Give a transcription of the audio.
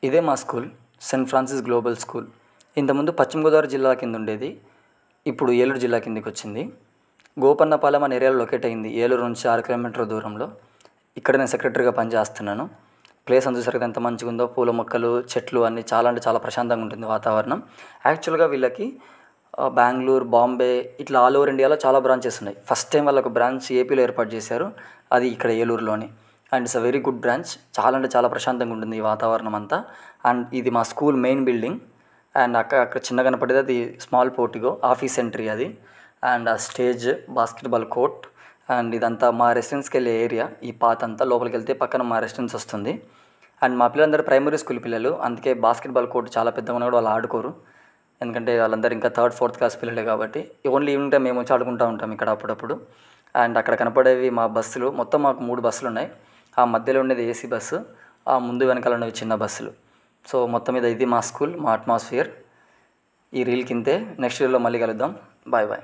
ఇదే మా school, Saint Francis global school. ఇంతకుముందు పశ్చిమ గోదావరి జిల్లా కింద ఉండేది, ఇప్పుడు ఏలూరు జిల్లా కిందకి వచ్చింది. గోపన్నపాలెం అనే ఏరియాలో లొకేట్ అయింది, ఏలూరు నుంచి 6 కిలోమీటర్ల దూరంలో. ఇక్కడ నేను సెక్రటరీగా పనిచేస్తున్నాను. ప్లేస్ అంతా చూసారు కదా ఎంత మంచిగా ఉందో, పూల మొక్కలు, చెట్లు అన్నీ చాలా అంటే చాలా ప్రశాంతంగా ఉంటుంది వాతావరణం. యాక్చువల్గా వీళ్ళకి బెంగళూరు, బాంబే ఇట్లా ఆల్ ఓవర్ ఇండియాలో చాలా బ్రాంచెస్ ఉన్నాయి. ఫస్ట్ టైం వాళ్ళకు బ్రాంచ్ ఏపీలో ఏర్పాటు చేశారు, అది ఇక్కడ ఏలూరులోని. And it's a very good branch. చాలా అంటే చాలా ప్రశాంతంగా ఉంటుంది ఈ వాతావరణం అంతా. అండ్ ఇది మా స్కూల్ మెయిన్ బిల్డింగ్. అండ్ అక్కడ చిన్న కనపడేది అది స్మాల్ పోర్టిగో, ఆఫీస్ ఎంట్రీ అది. అండ్ ఆ స్టేజ్, బాస్కెట్బాల్ కోర్ట్. అండ్ ఇదంతా మా రెసిడెన్స్కి వెళ్ళే ఏరియా. ఈ పాత్ అంతా లోపలికి వెళ్తే పక్కన మా రెసిడెన్స్ వస్తుంది. అండ్ మా పిల్లలందరూ ప్రైమరీ స్కూల్ పిల్లలు, అందుకే బాస్కెట్బాల్ కోర్ట్ చాలా పెద్దగా ఉన్నా కూడా వాళ్ళు ఆడుకోరు. ఎందుకంటే వాళ్ళందరూ ఇంకా 3rd, 4th క్లాస్ పిల్లలే కాబట్టి. ఓన్లీ ఈవినింగ్ టైం మేము వచ్చి ఆడుకుంటూ ఉంటాం ఇక్కడ అప్పుడప్పుడు. అండ్ అక్కడ కనపడేవి మా బస్సులు. మొత్తం మాకు 3 బస్సులు ఉన్నాయి. ఆ మధ్యలో ఉండేది ఏసీ బస్సు, ఆ ముందు వెనకాల ఉన్నవి చిన్న బస్సులు. సో మొత్తం మీద ఇది మా స్కూల్, మా అట్మాస్ఫియర్. ఈ రీల్ కిందే నెక్స్ట్ వీడియోలో మళ్ళీ కలుద్దాం. Bye bye.